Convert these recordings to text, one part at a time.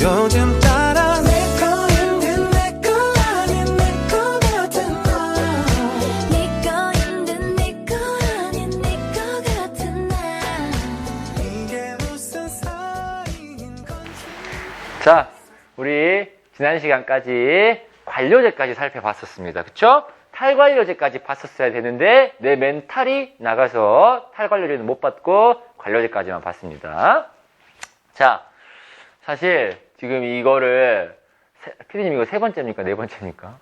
요즘 따라 내 거인 내 거 아닌 내 거 같은 너 네 거인 내 거 아닌 내 거 같은 나 이게 무슨 사이인 건지. 자, 우리 지난 시간까지 관료제까지 살펴봤었습니다. 그쵸? 탈관료제까지 봤었어야 되는데 내 멘탈이 나가서 탈관료제는 못 봤고 관료제까지만 봤습니다. 자, 사실 지금 이거를 피디님 이거 세 번째입니까? 네 번째입니까?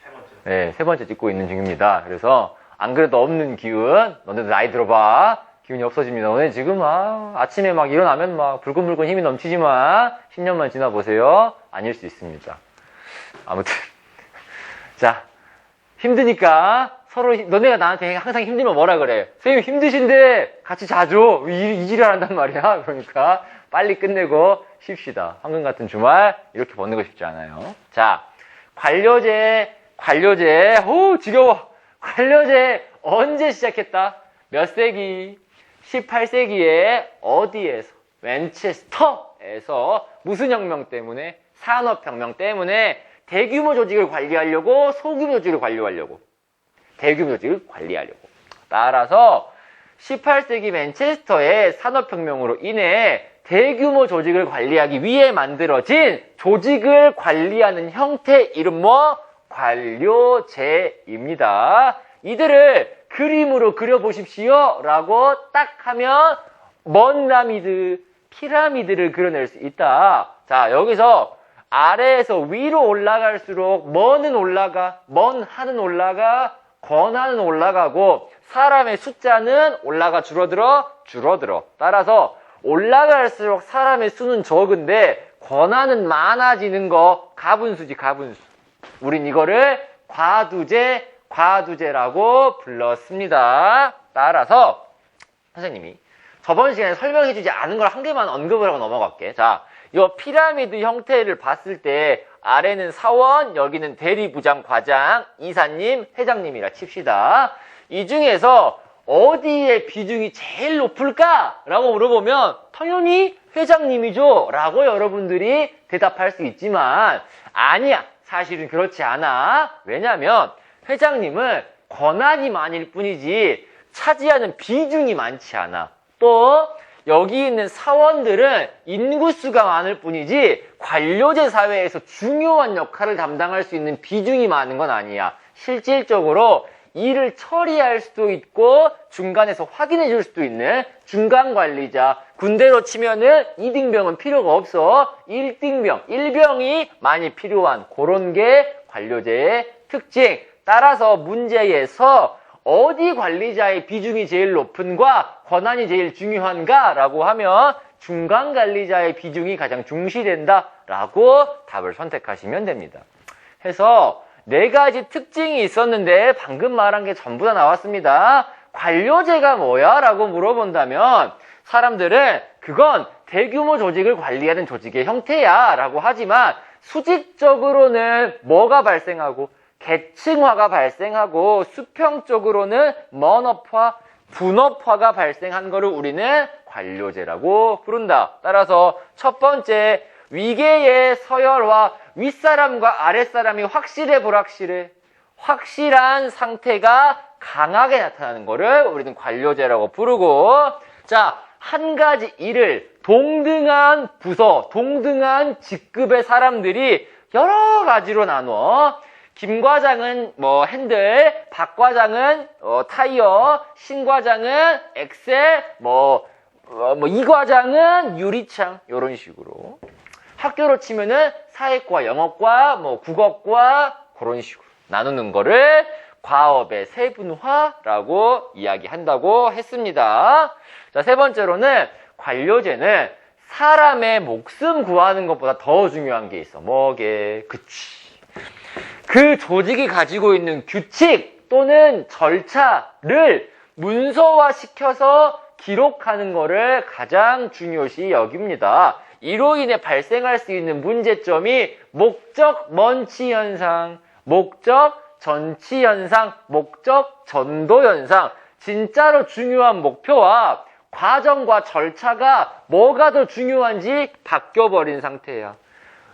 세 번째. 네, 세 번째 찍고 있는 중입니다. 그래서 안 그래도 없는 기운, 너네들 나이 들어봐. 기운이 없어집니다. 너네 지금 아침에 막 일어나면 막 불끈불끈 힘이 넘치지만 10년만 지나보세요. 아닐 수 있습니다. 아무튼 자, 힘드니까 서로 너네가 나한테 항상 힘들면 뭐라 그래? 선생님 힘드신데 같이 자죠. 이 지랄 한단 말이야. 그러니까 빨리 끝내고 쉽시다. 황금 같은 주말 이렇게 보내고 싶지 않아요. 자, 관료제, 지겨워. 관료제 언제 시작했다? 몇 세기? 18세기에 어디에서? 맨체스터에서 무슨 혁명 때문에? 산업혁명 때문에 대규모 조직을 관리하려고 소규모 조직을 관리하려고 대규모 조직을 관리하려고 따라서 18세기 맨체스터의 산업혁명으로 인해 대규모 조직을 관리하기 위해 만들어진 조직을 관리하는 형태 이름 뭐? 관료제입니다. 이들을 그림으로 그려보십시오 라고 딱 하면 피라미드를 그려낼 수 있다. 자, 여기서 아래에서 위로 올라갈수록 먼은 올라가, 하는 올라가, 권하는 올라가고 사람의 숫자는 올라가 줄어들어. 따라서 올라갈수록 사람의 수는 적은데 권하는 많아지는 거 가분수지. 우린 이거를 과두제라고 불렀습니다. 따라서 선생님이 저번 시간에 설명해주지 않은 걸 한 개만 언급을 하고 넘어갈게. 자, 이 피라미드 형태를 봤을 때 아래는 사원, 여기는 대리부장, 과장, 이사님, 회장님이라 칩시다. 이 중에서 어디에 비중이 제일 높을까? 라고 물어보면 당연히 회장님이죠 라고 여러분들이 대답할 수 있지만 아니야, 사실은 그렇지 않아. 왜냐하면 회장님은 권한이 많을 뿐이지 차지하는 비중이 많지 않아. 또 여기 있는 사원들은 인구수가 많을 뿐이지 관료제 사회에서 중요한 역할을 담당할 수 있는 비중이 많은 건 아니야. 실질적으로 일을 처리할 수도 있고 중간에서 확인해 줄 수도 있는 중간 관리자. 군대로 치면은 2등병은 필요가 없어. 1등병, 1병이 많이 필요한 그런 게 관료제의 특징. 따라서 문제에서 어디 관리자의 비중이 제일 높은가, 권한이 제일 중요한가 라고 하면 중간 관리자의 비중이 가장 중시된다 라고 답을 선택하시면 됩니다. 해서 네 가지 특징이 있었는데 방금 말한 게 전부 다 나왔습니다. 관료제가 뭐야? 라고 물어본다면 사람들은 그건 대규모 조직을 관리하는 조직의 형태야 라고 하지만 수직적으로는 뭐가 발생하고 계층화가 발생하고 수평적으로는 먼업화, 분업화가 발생한 거를 우리는 관료제라고 부른다. 따라서 첫 번째, 위계의 서열화, 윗사람과 아랫사람이 확실해 불확실해? 확실한 상태가 강하게 나타나는 거를 우리는 관료제라고 부르고, 자, 한 가지 일을 동등한 부서, 동등한 직급의 사람들이 여러 가지로 나눠. 김 과장은 핸들, 박 과장은 타이어, 신 과장은 엑셀, 이 과장은 유리창, 이런 식으로. 학교로 치면은 사회과, 영어과, 국어과, 그런 식으로 나누는 거를 과업의 세분화라고 이야기한다고 했습니다. 자, 세 번째로는 관료제는 사람의 목숨 구하는 것보다 더 중요한 게 있어. 뭐게? 그치. 그 조직이 가지고 있는 규칙 또는 절차를 문서화시켜서 기록하는 거를 가장 중요시 여깁니다. 이로 인해 발생할 수 있는 문제점이 목적 먼치 현상, 목적 전치 현상, 목적 전도 현상. 진짜로 중요한 목표와 과정과 절차가 뭐가 더 중요한지 바뀌어버린 상태야.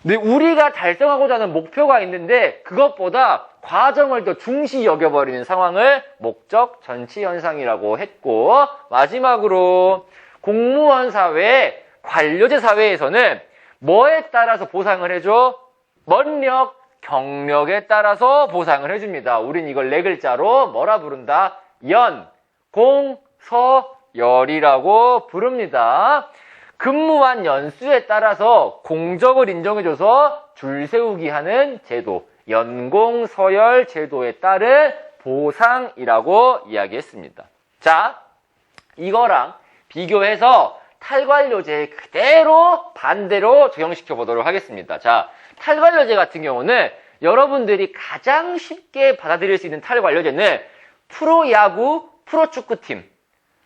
근데 우리가 달성하고자 하는 목표가 있는데 그것보다 과정을 더 중시 여겨버리는 상황을 목적 전치 현상이라고 했고, 마지막으로 공무원 사회, 관료제 사회에서는 뭐에 따라서 보상을 해줘? 먼력, 경력에 따라서 보상을 해줍니다. 우린 이걸 네 글자로 뭐라 부른다? 연, 공, 서, 열이라고 부릅니다. 근무한 연수에 따라서 공적을 인정해줘서 줄 세우기 하는 제도, 연공, 서열 제도에 따른 보상이라고 이야기했습니다. 자, 이거랑 비교해서 탈관료제 그대로 반대로 적용시켜 보도록 하겠습니다. 자, 탈관료제 같은 경우는 여러분들이 가장 쉽게 받아들일 수 있는 탈관료제는 프로야구, 프로축구팀,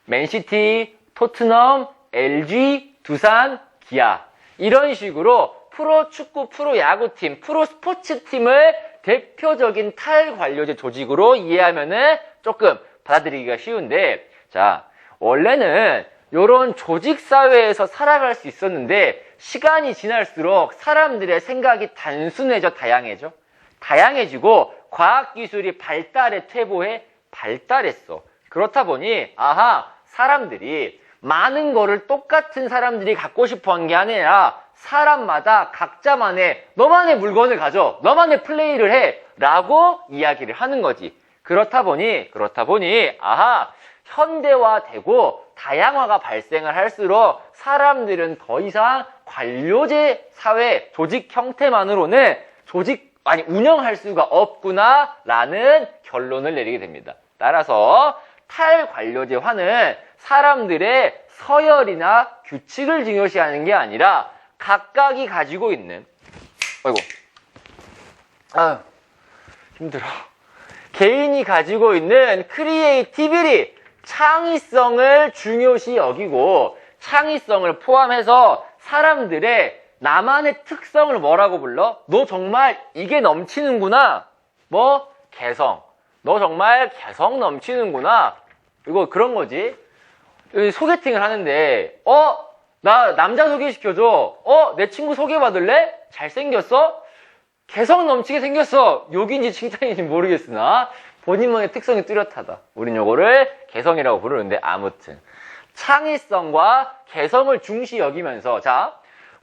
맨시티, 토트넘, LG, 두산, 기아 이런 식으로 프로축구, 프로야구팀, 프로스포츠팀을 대표적인 탈관료제 조직으로 이해하면은 조금 받아들이기가 쉬운데, 자, 원래는 이런 조직사회에서 살아갈 수 있었는데 시간이 지날수록 사람들의 생각이 단순해져 다양해지고 과학기술이 발달에 퇴보해 발달했어. 그렇다 보니 아하, 사람들이 많은 거를 똑같은 사람들이 갖고 싶어 한 게 아니라 사람마다 각자만의 너만의 물건을 가져, 너만의 플레이를 해 라고 이야기를 하는 거지. 그렇다 보니 아하, 현대화되고 다양화가 발생을 할수록 사람들은 더 이상 관료제 사회 조직 형태만으로는 운영할 수가 없구나 라는 결론을 내리게 됩니다. 따라서 탈관료제화는 사람들의 서열이나 규칙을 중요시하는 게 아니라 각각이 가지고 있는 힘들어. 개인이 가지고 있는 크리에이티비티, 창의성을 중요시 여기고, 창의성을 포함해서 사람들의 나만의 특성을 뭐라고 불러? 너 정말 이게 넘치는구나. 뭐? 개성. 너 정말 개성 넘치는구나. 이거 그런 거지. 소개팅을 하는데, 나 남자 소개시켜줘. 내 친구 소개받을래? 잘생겼어? 개성 넘치게 생겼어. 욕인지 칭찬인지 모르겠으나 본인만의 특성이 뚜렷하다. 우린 요거를 개성이라고 부르는데, 아무튼 창의성과 개성을 중시 여기면서, 자,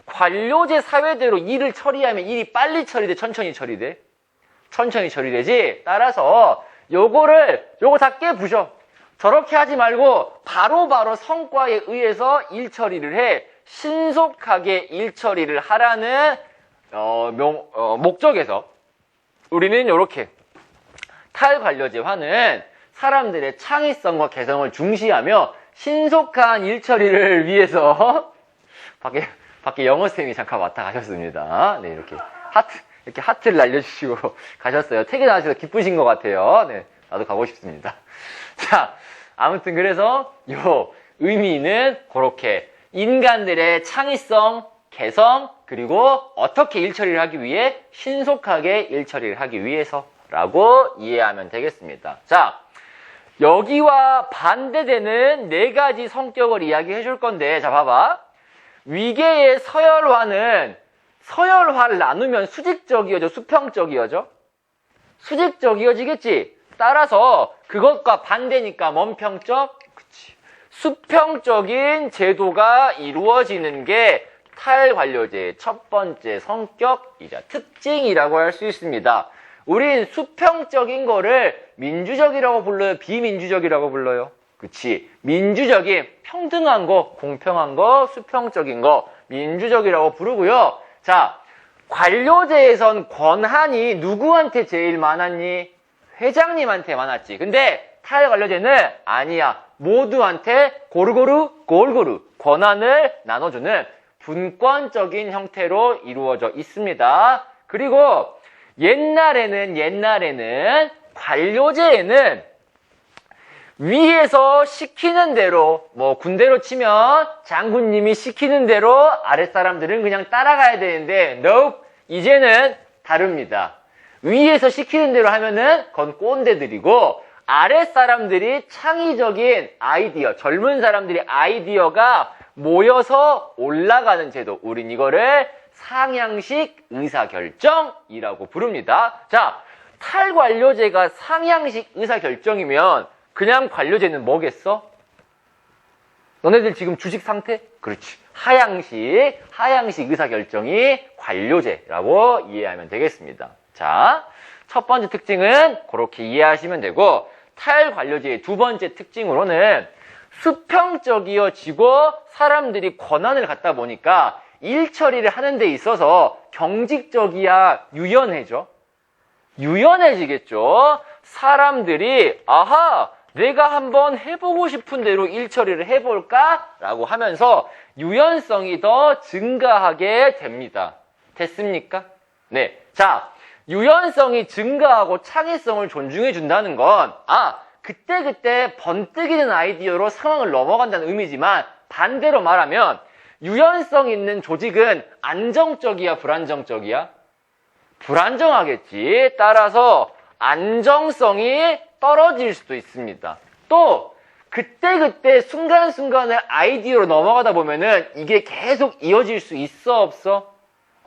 관료제 사회대로 일을 처리하면 일이 빨리 처리돼, 천천히 처리돼? 천천히 처리되지. 따라서 요거 다 깨부셔. 저렇게 하지 말고 바로바로 성과에 의해서 일 처리를 해. 신속하게 일 처리를 하라는 목적에서 우리는 이렇게 탈관료제화는 사람들의 창의성과 개성을 중시하며 신속한 일 처리를 위해서 밖에 영어쌤이 잠깐 왔다 가셨습니다. 네, 이렇게 하트를 날려주시고 가셨어요. 퇴근하셔서 기쁘신 것 같아요. 네, 나도 가고 싶습니다. 자, 아무튼 그래서 요 의미는 그렇게 인간들의 창의성, 개성, 그리고 어떻게 일 처리를 하기 위해 신속하게 일 처리를 하기 위해서라고 이해하면 되겠습니다. 자, 여기와 반대되는 네 가지 성격을 이야기해 줄 건데, 자, 봐봐. 위계의 서열화를 나누면 수직적이어져, 수평적이어져? 수직적이어지겠지? 따라서 그것과 반대니까 원평적? 그치. 수평적인 제도가 이루어지는 게 탈관료제의 첫 번째 성격이자 특징이라고 할 수 있습니다. 우린 수평적인 거를 민주적이라고 불러요? 비민주적이라고 불러요? 그치. 민주적인, 평등한 거, 공평한 거, 수평적인 거, 민주적이라고 부르고요. 자, 관료제에선 권한이 누구한테 제일 많았니? 회장님한테 많았지. 근데 탈관료제는 아니야. 모두한테 골고루 권한을 나눠주는 분권적인 형태로 이루어져 있습니다. 그리고 옛날에는 관료제에는 위에서 시키는 대로, 뭐 군대로 치면 장군님이 시키는 대로 아랫사람들은 그냥 따라가야 되는데, nope, 이제는 다릅니다. 위에서 시키는 대로 하면은 그건 꼰대들이고, 아랫사람들이 창의적인 아이디어, 젊은 사람들이 아이디어가 모여서 올라가는 제도, 우린 이거를 상향식 의사결정이라고 부릅니다. 자, 탈관료제가 상향식 의사결정이면 그냥 관료제는 뭐겠어? 너네들 지금 주식 상태? 그렇지. 하향식 의사결정이 관료제라고 이해하면 되겠습니다. 자, 첫 번째 특징은 그렇게 이해하시면 되고, 탈관료제의 두 번째 특징으로는 수평적이어지고 사람들이 권한을 갖다 보니까 일 처리를 하는 데 있어서 경직적이야 유연해져? 유연해지겠죠? 사람들이 아하 내가 한번 해보고 싶은 대로 일 처리를 해볼까? 라고 하면서 유연성이 더 증가하게 됩니다. 됐습니까? 네. 자, 유연성이 증가하고 창의성을 존중해 준다는 건 그때그때 번뜩이는 아이디어로 상황을 넘어간다는 의미지만 반대로 말하면 유연성 있는 조직은 안정적이야, 불안정적이야? 불안정하겠지. 따라서 안정성이 떨어질 수도 있습니다. 또 그때그때 순간순간을 아이디어로 넘어가다 보면은 이게 계속 이어질 수 있어, 없어?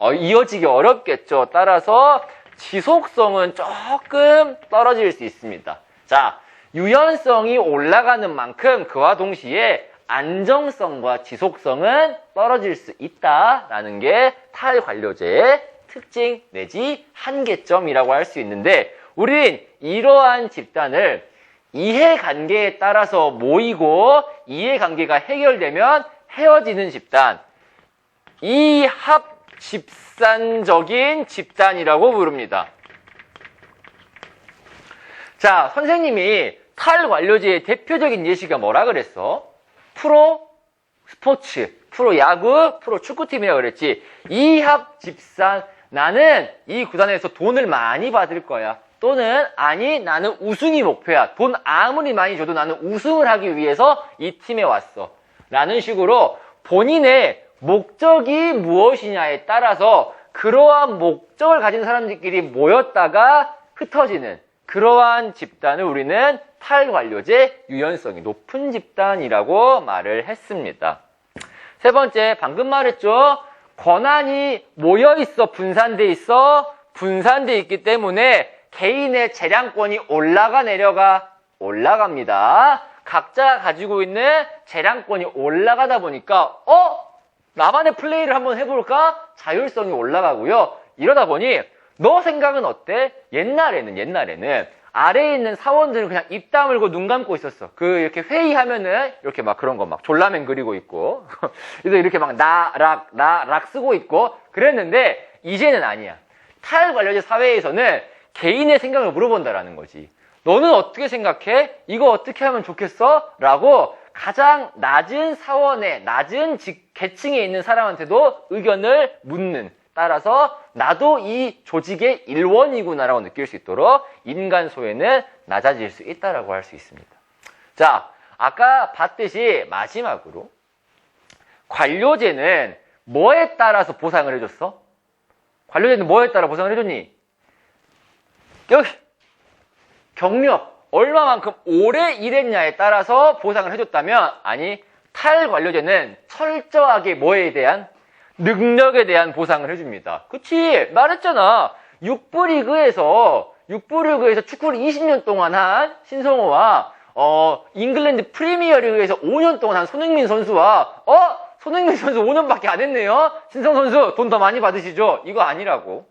이어지기 어렵겠죠. 따라서 지속성은 조금 떨어질 수 있습니다. 자, 유연성이 올라가는 만큼 그와 동시에 안정성과 지속성은 떨어질 수 있다라는 게 탈관료제의 특징 내지 한계점이라고 할 수 있는데, 우린 이러한 집단을 이해관계에 따라서 모이고 이해관계가 해결되면 헤어지는 집단, 이합집산적인 집단이라고 부릅니다. 자, 선생님이 탈관료제의 대표적인 예시가 뭐라 그랬어? 프로 스포츠, 프로 야구, 프로 축구팀이라고 그랬지. 이합집산, 나는 이 구단에서 돈을 많이 받을 거야. 또는 아니 나는 우승이 목표야. 돈 아무리 많이 줘도 나는 우승을 하기 위해서 이 팀에 왔어. 라는 식으로 본인의 목적이 무엇이냐에 따라서 그러한 목적을 가진 사람들끼리 모였다가 흩어지는 그러한 집단을 우리는 탈관료제 유연성이 높은 집단이라고 말을 했습니다. 세 번째, 방금 말했죠. 권한이 모여있어, 분산돼 있어. 분산돼 있기 때문에 개인의 재량권이 올라가 내려가? 올라갑니다. 각자가 가지고 있는 재량권이 올라가다 보니까 나만의 플레이를 한번 해볼까? 자율성이 올라가고요. 이러다 보니 너 생각은 어때? 옛날에는 아래에 있는 사원들은 그냥 입 다물고 눈 감고 있었어. 이렇게 회의하면은 이렇게 막 그런 거 막 졸라맨 그리고 있고 그래서 이렇게 막 나락 쓰고 있고 그랬는데 이제는 아니야. 탈관료제 사회에서는 개인의 생각을 물어본다라는 거지. 너는 어떻게 생각해? 이거 어떻게 하면 좋겠어? 라고 가장 낮은 사원에, 낮은 계층에 있는 사람한테도 의견을 묻는, 따라서 나도 이 조직의 일원이구나라고 느낄 수 있도록 인간 소외는 낮아질 수 있다라고 할 수 있습니다. 자, 아까 봤듯이 마지막으로 관료제는 뭐에 따라서 보상을 해줬어? 관료제는 뭐에 따라 보상을 해줬니? 여기 경력, 얼마만큼 오래 일했냐에 따라서 보상을 해줬다면, 아니, 탈관료제는 철저하게 뭐에 대한? 능력에 대한 보상을 해줍니다. 그치? 말했잖아. 육부리그에서 축구를 20년 동안 한 신성호와 잉글랜드 프리미어리그에서 5년 동안 한 손흥민 선수와 손흥민 선수 5년밖에 안 했네요. 신성 선수 돈 더 많이 받으시죠? 이거 아니라고.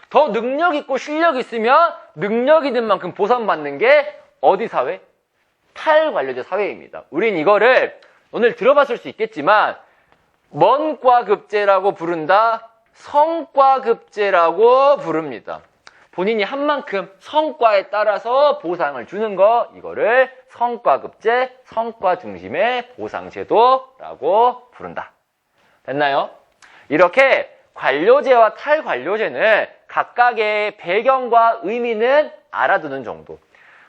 더 능력 있고 실력 있으면 능력 있는 만큼 보상받는 게 어디 사회? 탈관료제 사회입니다. 우린 이거를 오늘 들어봤을 수 있겠지만 먼과급제라고 부른다, 성과급제라고 부릅니다. 본인이 한 만큼 성과에 따라서 보상을 주는 거, 이거를 성과급제, 성과 중심의 보상제도라고 부른다. 됐나요? 이렇게 관료제와 탈관료제는 각각의 배경과 의미는 알아두는 정도.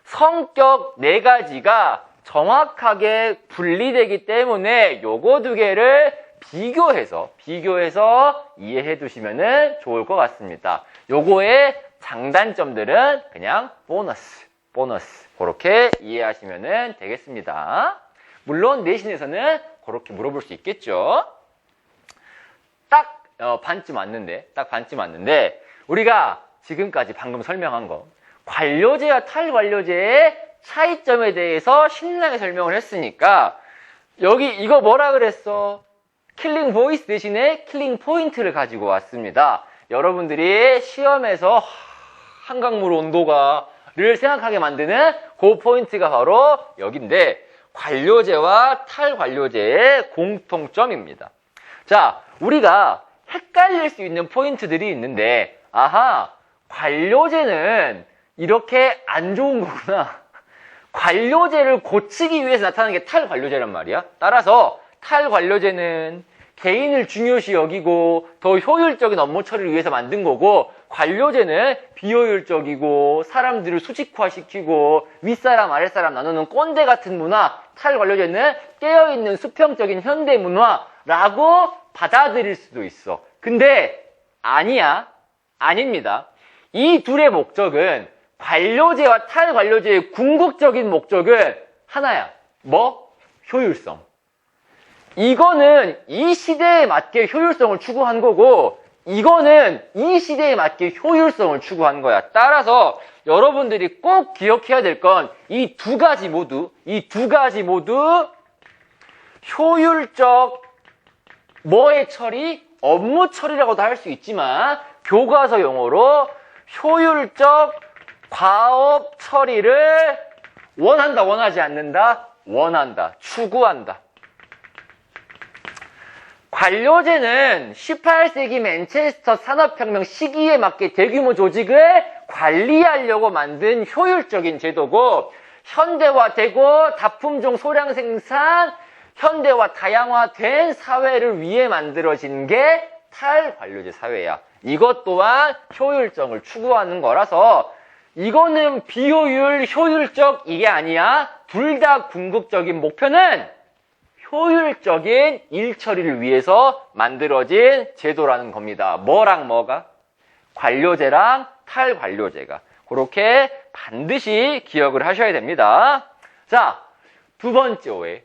성격 4가지가 정확하게 분리되기 때문에 요거 2개를 비교해서 이해해 두시면 좋을 것 같습니다. 요거의 장단점들은 그냥 보너스 그렇게 이해하시면 되겠습니다. 물론 내신에서는 그렇게 물어볼 수 있겠죠. 딱 반쯤 왔는데, 딱 반쯤 왔는데, 우리가 지금까지 방금 설명한 거, 관료제와 탈관료제의 차이점에 대해서 신나게 설명을 했으니까, 여기 이거 뭐라 그랬어? 킬링 보이스 대신에 킬링 포인트를 가지고 왔습니다. 여러분들이 시험에서 한강물 온도가를 생각하게 만드는 그 포인트가 바로 여긴데, 관료제와 탈관료제의 공통점입니다. 자, 우리가 헷갈릴 수 있는 포인트들이 있는데, 아하, 관료제는 이렇게 안 좋은 거구나. 관료제를 고치기 위해서 나타나는 게 탈관료제란 말이야. 따라서 탈관료제는 개인을 중요시 여기고 더 효율적인 업무 처리를 위해서 만든 거고, 관료제는 비효율적이고 사람들을 수직화시키고 윗사람 아랫사람 나누는 꼰대 같은 문화, 탈관료제는 깨어있는 수평적인 현대 문화라고 받아들일 수도 있어. 근데 아니야. 아닙니다. 이 둘의 목적은, 관료제와 탈관료제의 궁극적인 목적은 하나야. 뭐? 효율성. 이거는 이 시대에 맞게 효율성을 추구한 거고, 이거는 이 시대에 맞게 효율성을 추구한 거야. 따라서 여러분들이 꼭 기억해야 될 건 이 두 가지 모두 효율적 뭐의 처리? 업무 처리라고도 할 수 있지만 교과서 용어로 효율적 과업 처리를 원한다, 원하지 않는다? 원한다, 추구한다. 관료제는 18세기 맨체스터 산업혁명 시기에 맞게 대규모 조직을 관리하려고 만든 효율적인 제도고, 현대화되고 다품종 소량 생산, 현대화 다양화된 사회를 위해 만들어진 게 탈관료제 사회야. 이것 또한 효율성을 추구하는 거라서 이거는 비효율, 효율적 이게 아니야. 둘 다 궁극적인 목표는 효율적인 일 처리를 위해서 만들어진 제도라는 겁니다. 뭐랑 뭐가? 관료제랑 탈관료제가. 그렇게 반드시 기억을 하셔야 됩니다. 자, 두 번째 오해.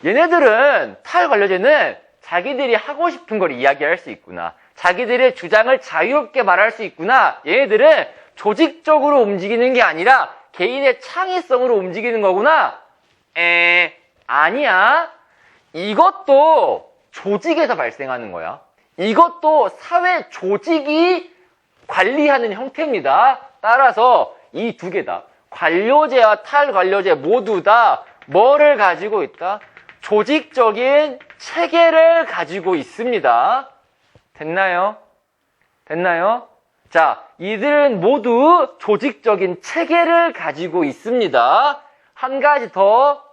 얘네들은 탈관료제는 자기들이 하고 싶은 걸 이야기할 수 있구나. 자기들의 주장을 자유롭게 말할 수 있구나. 얘네들은 조직적으로 움직이는 게 아니라 개인의 창의성으로 움직이는 거구나. 아니야. 이것도 조직에서 발생하는 거야. 이것도 사회 조직이 관리하는 형태입니다. 따라서 이 두 개다. 관료제와 탈관료제 모두 다 뭐를 가지고 있다? 조직적인 체계를 가지고 있습니다. 됐나요? 자, 이들은 모두 조직적인 체계를 가지고 있습니다. 한 가지 더,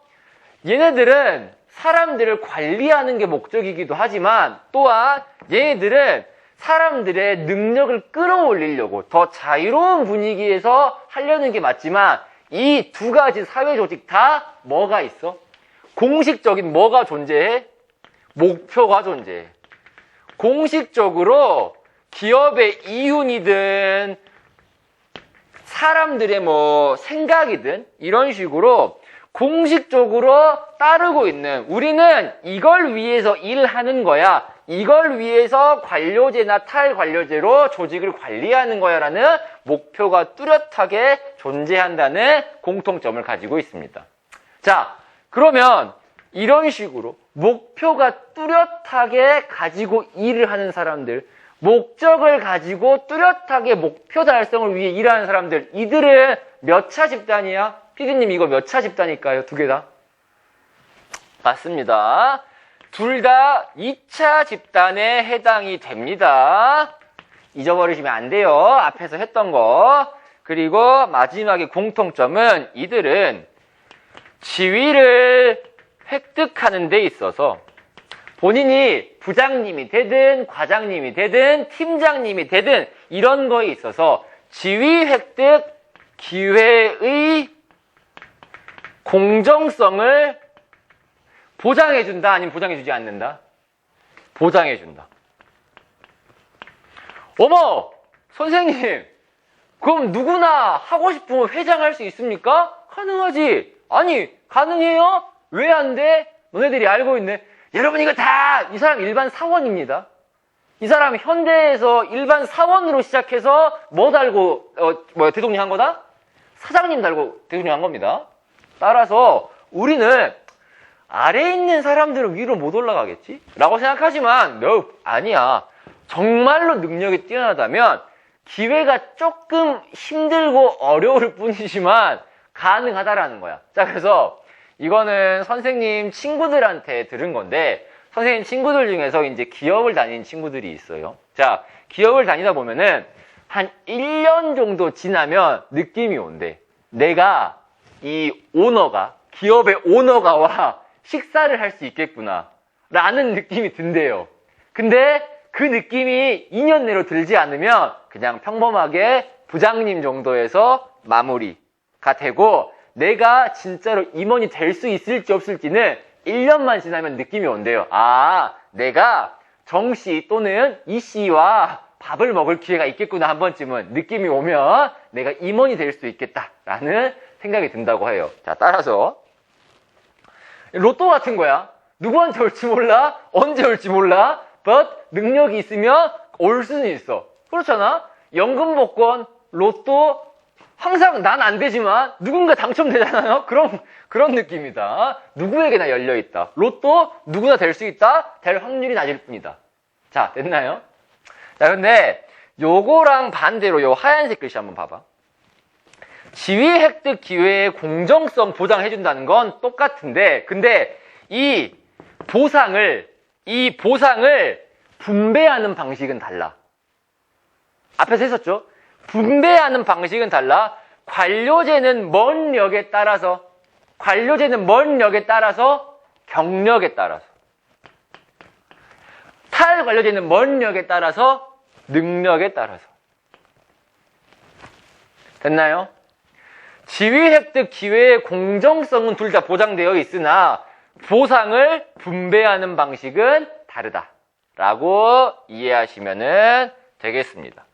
얘네들은 사람들을 관리하는 게 목적이기도 하지만 또한 얘네들은 사람들의 능력을 끌어올리려고 더 자유로운 분위기에서 하려는 게 맞지만, 이 두 가지 사회 조직 다 뭐가 있어? 공식적인 뭐가 존재해? 목표가 존재해. 공식적으로 기업의 이윤이든 사람들의 뭐 생각이든 이런 식으로 공식적으로 따르고 있는, 우리는 이걸 위해서 일하는 거야, 이걸 위해서 관료제나 탈관료제로 조직을 관리하는 거야 라는 목표가 뚜렷하게 존재한다는 공통점을 가지고 있습니다. 자, 그러면 이런 식으로 목표가 뚜렷하게 가지고 일을 하는 사람들, 목적을 가지고 뚜렷하게 목표 달성을 위해 일하는 사람들, 이들은 몇 차 집단이야? 피디님 이거 몇 차 집단일까요? 두 개 다? 맞습니다. 둘 다 2차 집단에 해당이 됩니다. 잊어버리시면 안 돼요. 앞에서 했던 거. 그리고 마지막에 공통점은 이들은 지위를 획득하는 데 있어서 본인이 부장님이 되든 과장님이 되든 팀장님이 되든 이런 거에 있어서 지위 획득 기회의 공정성을 보장해준다, 아니면 보장해주지 않는다? 보장해준다. 어머! 선생님! 그럼 누구나 하고 싶으면 회장할 수 있습니까? 가능하지. 아니, 가능해요? 왜 안 돼? 너네들이 알고 있네. 여러분 이거 다 이 사람 일반 사원입니다. 이 사람 현대에서 일반 사원으로 시작해서 뭐 달고 대통령 한 거다? 사장님 달고 대통령 한 겁니다. 따라서 우리는 아래에 있는 사람들은 위로 못 올라가겠지? 라고 생각하지만 no, 아니야. 정말로 능력이 뛰어나다면 기회가 조금 힘들고 어려울 뿐이지만 가능하다라는 거야. 자, 그래서 이거는 선생님 친구들한테 들은 건데 선생님 친구들 중에서 이제 기업을 다니는 친구들이 있어요. 자, 기업을 다니다 보면은 한 1년 정도 지나면 느낌이 온대. 내가 이 오너가, 기업의 오너가 와 식사를 할 수 있겠구나 라는 느낌이 든대요. 근데 그 느낌이 2년 내로 들지 않으면 그냥 평범하게 부장님 정도에서 마무리가 되고 내가 진짜로 임원이 될 수 있을지 없을지는 1년만 지나면 느낌이 온대요. 아, 내가 정씨 또는 이씨와 밥을 먹을 기회가 있겠구나 한 번쯤은 느낌이 오면 내가 임원이 될 수 있겠다라는 생각이 든다고 해요. 자, 따라서 로또 같은 거야. 누구한테 올지 몰라, 언제 올지 몰라, but 능력이 있으면 올 수는 있어. 그렇잖아? 연금 복권, 로또 항상 난 안 되지만 누군가 당첨되잖아요. 그런 느낌이다. 누구에게나 열려있다. 로또 누구나 될 수 있다. 될 확률이 낮을 뿐이다. 자, 됐나요? 자, 근데 요거랑 반대로 요 하얀색 글씨 한번 봐봐. 지위 획득 기회의 공정성 보장해준다는 건 똑같은데 근데 이 보상을 분배하는 방식은 달라. 앞에서 했었죠? 분배하는 방식은 달라. 관료제는 뭔 역에 따라서 경력에 따라서 탈관료제는 뭔 역에 따라서 능력에 따라서. 됐나요? 지위 획득 기회의 공정성은 둘 다 보장되어 있으나 보상을 분배하는 방식은 다르다라고 이해하시면 되겠습니다.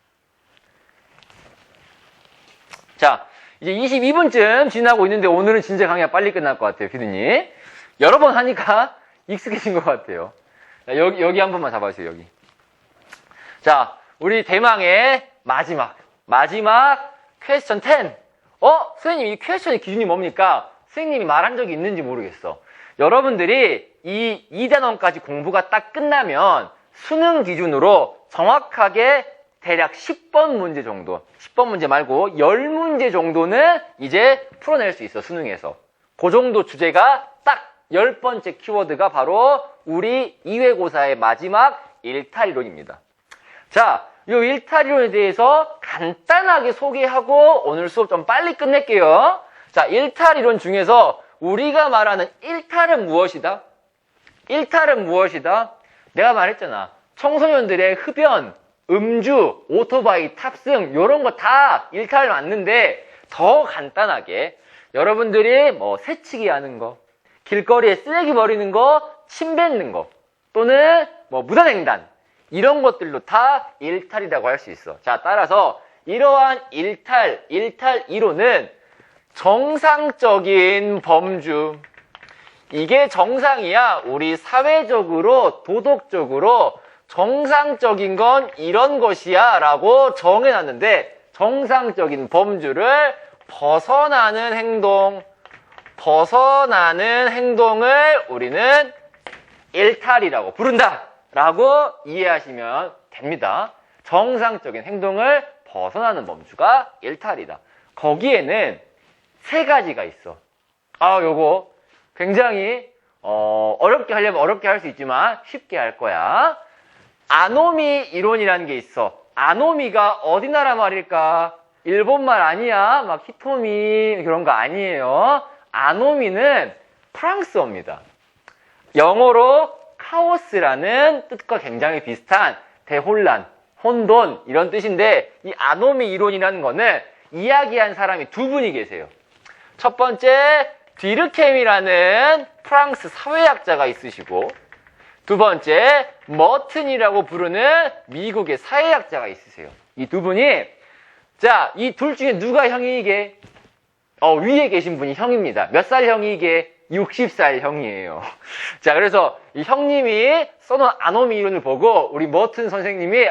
자, 이제 22분쯤 지나고 있는데 오늘은 진짜 강의가 빨리 끝날 것 같아요, 피디님. 여러 번 하니까 익숙해진 것 같아요. 자, 여기 한 번만 잡아주세요, 여기. 자, 우리 대망의 마지막 퀘스천 10. 선생님, 이 퀘스천의 기준이 뭡니까? 선생님이 말한 적이 있는지 모르겠어. 여러분들이 이 2단원까지 공부가 딱 끝나면 수능 기준으로 정확하게 대략 10번 문제 정도, 10번 문제 말고 10문제 정도는 이제 풀어낼 수 있어, 수능에서. 그 정도 주제가 딱 10번째 키워드가 바로 우리 2회고사의 마지막 일탈이론입니다. 자, 이 일탈이론에 대해서 간단하게 소개하고 오늘 수업 좀 빨리 끝낼게요. 자, 일탈이론 중에서 우리가 말하는 일탈은 무엇이다? 내가 말했잖아. 청소년들의 흡연, 음주, 오토바이 탑승 이런 거 다 일탈 맞는데 더 간단하게 여러분들이 뭐 새치기 하는 거, 길거리에 쓰레기 버리는 거, 침 뱉는 거 또는 뭐 무단횡단 이런 것들도 다 일탈이라고 할 수 있어. 자, 따라서 이러한 일탈 이론은 정상적인 범주, 이게 정상이야. 우리 사회적으로 도덕적으로 정상적인 건 이런 것이야 라고 정해놨는데 정상적인 범주를 벗어나는 행동을 우리는 일탈이라고 부른다 라고 이해하시면 됩니다. 정상적인 행동을 벗어나는 범주가 일탈이다. 거기에는 세 가지가 있어. 요거 굉장히 어렵게 하려면 어렵게 할 수 있지만 쉽게 할 거야. 아노미 이론이라는 게 있어. 아노미가 어디 나라 말일까? 일본말 아니야. 막 히토미 그런 거 아니에요. 아노미는 프랑스어입니다. 영어로 카오스라는 뜻과 굉장히 비슷한 대혼란, 혼돈 이런 뜻인데 이 아노미 이론이라는 거는 이야기한 사람이 두 분이 계세요. 첫 번째 뒤르켐이라는 프랑스 사회학자가 있으시고 두 번째 머튼이라고 부르는 미국의 사회학자가 있으세요. 이 두 분이 자, 이 둘 중에 누가 형이게? 위에 계신 분이 형입니다. 몇 살 형이게? 60살 형이에요. 자, 그래서 이 형님이 써놓은 아노미 이론을 보고 우리 머튼 선생님이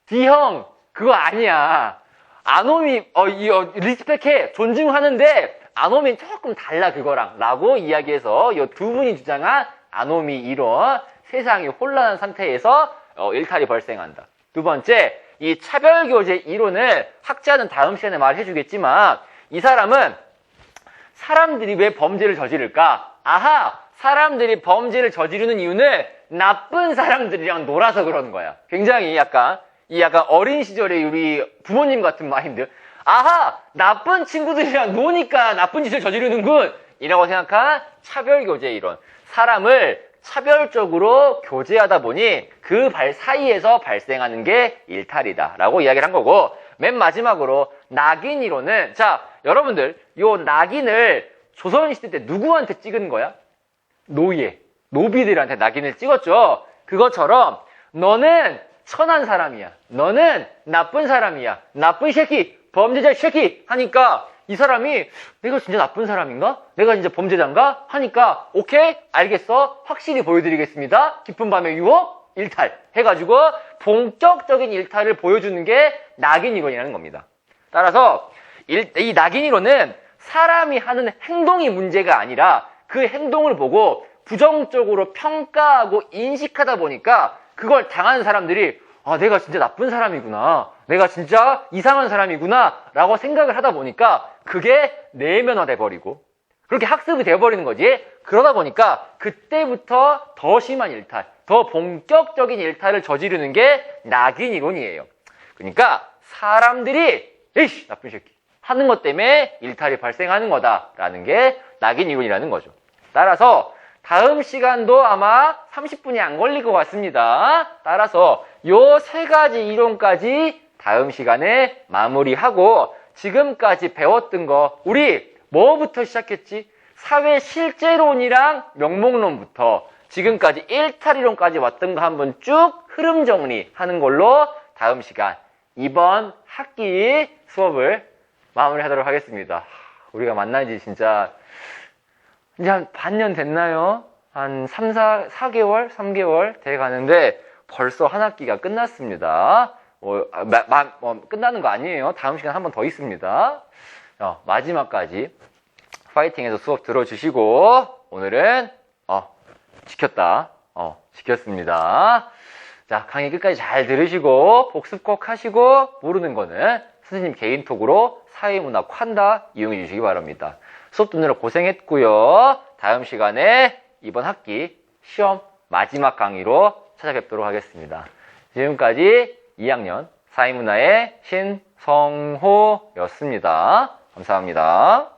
D형 그거 아니야. 아노미 리스펙해 존중하는데 아노미는 조금 달라 그거랑 라고 이야기해서 이 두 분이 주장한 아노미 이론, 세상이 혼란한 상태에서 일탈이 발생한다. 두 번째, 이 차별교제 이론을 학자는 다음 시간에 말해주겠지만 이 사람은 사람들이 왜 범죄를 저지를까? 사람들이 범죄를 저지르는 이유는 나쁜 사람들이랑 놀아서 그러는 거야. 굉장히 약간 어린 시절의 우리 부모님 같은 마인드. 나쁜 친구들이랑 노니까 나쁜 짓을 저지르는군. 이라고 생각한 차별교제 이론. 사람을 차별적으로 교제하다 보니 그 사이에서 발생하는 게 일탈이다. 라고 이야기를 한 거고, 맨 마지막으로 낙인 이론은, 자, 여러분들, 요 낙인을 조선시대 때 누구한테 찍은 거야? 노비들한테 낙인을 찍었죠. 그것처럼, 너는 천한 사람이야. 너는 나쁜 사람이야. 나쁜 새끼, 범죄자 새끼 하니까 이 사람이 내가 진짜 나쁜 사람인가? 내가 진짜 범죄자인가? 하니까 오케이 알겠어 확실히 보여드리겠습니다. 깊은 밤의 유혹 일탈 해가지고 본격적인 일탈을 보여주는 게 낙인 이론이라는 겁니다. 따라서 이 낙인 이론은 사람이 하는 행동이 문제가 아니라 그 행동을 보고 부정적으로 평가하고 인식하다 보니까 그걸 당하는 사람들이 내가 진짜 나쁜 사람이구나. 내가 진짜 이상한 사람이구나. 라고 생각을 하다 보니까 그게 내면화돼 버리고 그렇게 학습이 돼버리는 거지. 그러다 보니까 그때부터 더 심한 일탈, 더 본격적인 일탈을 저지르는 게 낙인 이론이에요. 그러니까 사람들이 에이씨 나쁜 새끼 하는 것 때문에 일탈이 발생하는 거다라는 게 낙인 이론이라는 거죠. 따라서 다음 시간도 아마 30분이 안 걸릴 것 같습니다. 따라서 요 세 가지 이론까지 다음 시간에 마무리하고 지금까지 배웠던 거 우리 뭐부터 시작했지? 사회 실제론이랑 명목론부터 지금까지 일탈이론까지 왔던 거 한번 쭉 흐름 정리하는 걸로 다음 시간 이번 학기 수업을 마무리하도록 하겠습니다. 우리가 만난 지 진짜 이제 한 반년 됐나요? 한 4개월? 3개월 돼 가는데 벌써 한 학기가 끝났습니다. 끝나는 거 아니에요. 다음 시간 한 번 더 있습니다. 마지막까지 파이팅해서 수업 들어주시고 오늘은 지켰습니다. 자, 강의 끝까지 잘 들으시고 복습 꼭 하시고 모르는 거는 선생님 개인톡으로 사회문화 콴다 이용해 주시기 바랍니다. 수업 듣느라 고생했고요. 다음 시간에 이번 학기 시험 마지막 강의로 찾아뵙도록 하겠습니다. 지금까지 2학년 사회문화의 신성호였습니다. 감사합니다.